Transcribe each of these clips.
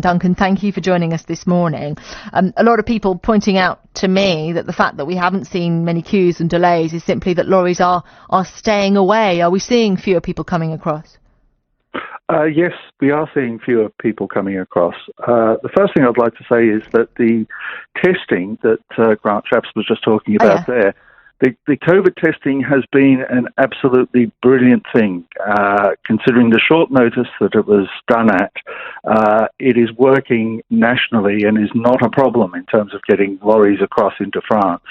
Duncan, thank you for joining us this morning. A lot of people pointing out to me that the fact that we haven't seen many queues and delays is simply that lorries are staying away. Are we seeing fewer people coming across? Yes, we are seeing fewer people coming across. The first thing I'd like to say is that the testing that Grant Shapps was just talking about there, the COVID testing has been an absolutely brilliant thing, considering the short notice that it was done at. It is working nationally and is not a problem in terms of getting lorries across into France.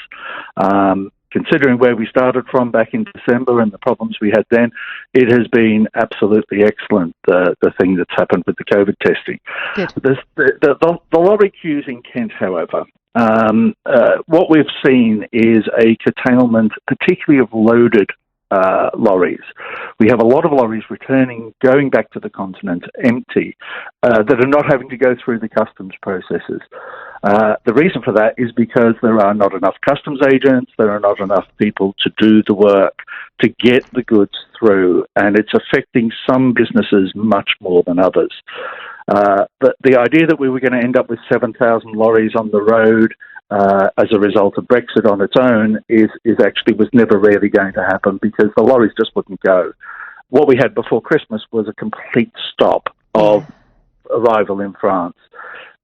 Considering where we started from back in December and the problems we had then, it has been absolutely excellent, the thing that's happened with the COVID testing. The lorry queues in Kent, however, what we've seen is a curtailment, particularly of loaded lorries. We have a lot of lorries returning, going back to the continent empty, that are not having to go through the customs processes. The reason for that is because there are not enough customs agents, there are not enough people to do the work to get the goods through, and it's affecting some businesses much more than others. But the idea that we were going to end up with 7,000 lorries on the road as a result of Brexit on its own was never really going to happen, because the lorries just wouldn't go. What we had before Christmas was a complete stop of arrival in France.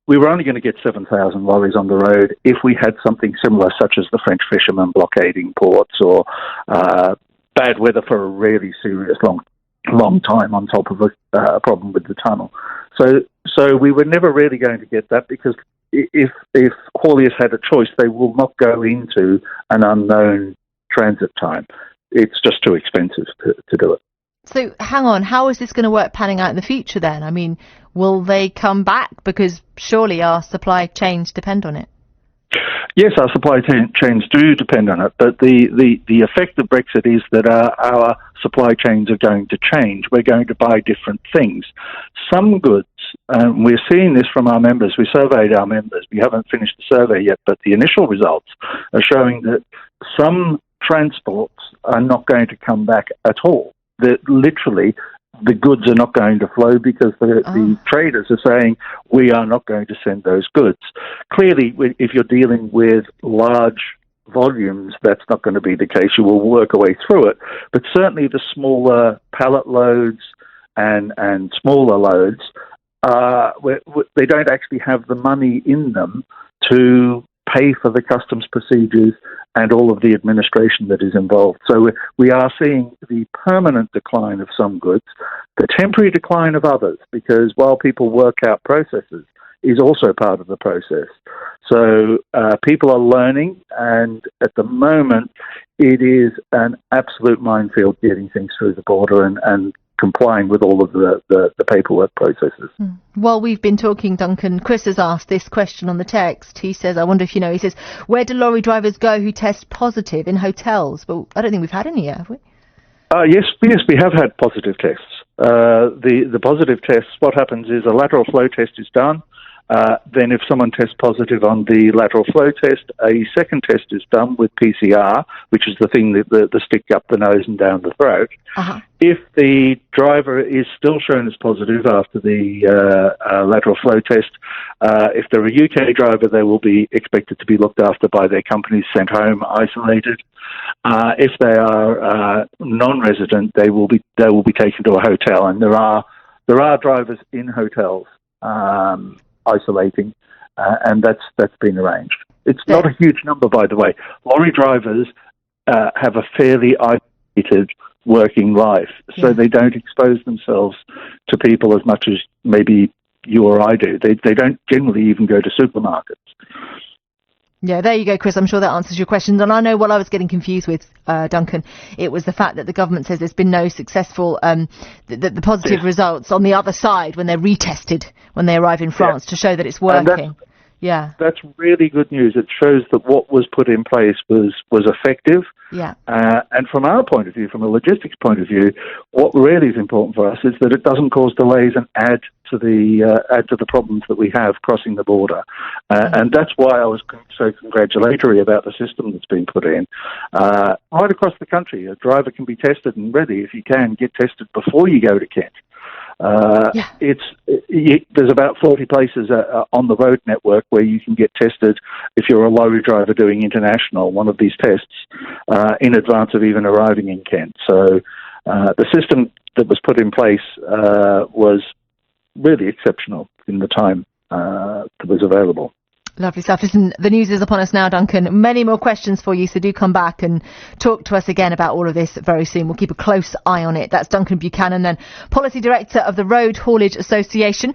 We were only going to get 7,000 lorries on the road if we had something similar, such as the French fishermen blockading ports, or bad weather for a really serious long time on top of a problem with the tunnel. So we were never really going to get that, because if hauliers had a choice, they will not go into an unknown transit time. It's just too expensive to do it. So hang on, how is this going to work panning out in the future then? I mean, will they come back? Because surely our supply chains depend on it. Yes, our supply chains do depend on it, but the effect of Brexit is that our supply chains are going to change. We're going to buy different things. Some goods, we're seeing this from our members. We surveyed our members. We haven't finished the survey yet, but the initial results are showing that some transports are not going to come back at all. That literally the goods are not going to flow, because the traders are saying, we are not going to send those goods. Clearly, if you're dealing with large volumes, that's not going to be the case. You will work a way through it. But certainly the smaller pallet loads and smaller loads, they don't actually have the money in them to pay for the customs procedures and all of the administration that is involved. So we are seeing the permanent decline of some goods, the temporary decline of others, because while people work out processes is also part of the process. So people are learning, and at the moment it is an absolute minefield getting things through the border and complying with all of the paperwork processes. While we've been talking, Duncan, Chris has asked this question on the text. He says, I wonder if you know, he says, where do lorry drivers go who test positive? In hotels? But I don't think we've had any yet, have we? Yes, we have had positive tests. The positive tests, what happens is a lateral flow test is done. Then if someone tests positive on the lateral flow test, a second test is done with PCR, which is the thing that the stick up the nose and down the throat. If the driver is still shown as positive after the lateral flow test, if they're a UK driver, they will be expected to be looked after by their companies, sent home, isolated. If they are non-resident, they will be taken to a hotel, and there are drivers in hotels isolating, and that's been arranged. It's not a huge number, by the way. Lorry drivers have a fairly isolated working life, so they don't expose themselves to people as much as maybe you or I do. They don't generally even go to supermarkets. Yeah, there you go, Chris. I'm sure that answers your questions. And I know what I was getting confused with, Duncan, it was the fact that the government says there's been no successful, the positive results on the other side when they're retested when they arrive in France to show that it's working. That's really good news. It shows that what was put in place was effective. And from our point of view, from a logistics point of view, what really is important for us is that it doesn't cause delays and add to the problems that we have crossing the border. And that's why I was so congratulatory about the system that's been put in. Right across the country, a driver can be tested and ready. If you can, get tested before you go to Kent. There's about 40 places on the road network where you can get tested if you're a lorry driver doing international, one of these tests, in advance of even arriving in Kent. So the system that was put in place was really exceptional in the time that was available. Lovely stuff. Listen, the news is upon us now, Duncan. Many more questions for you, so do come back and talk to us again about all of this very soon. We'll keep a close eye on it. That's Duncan Buchanan, then Policy Director of the Road Haulage Association.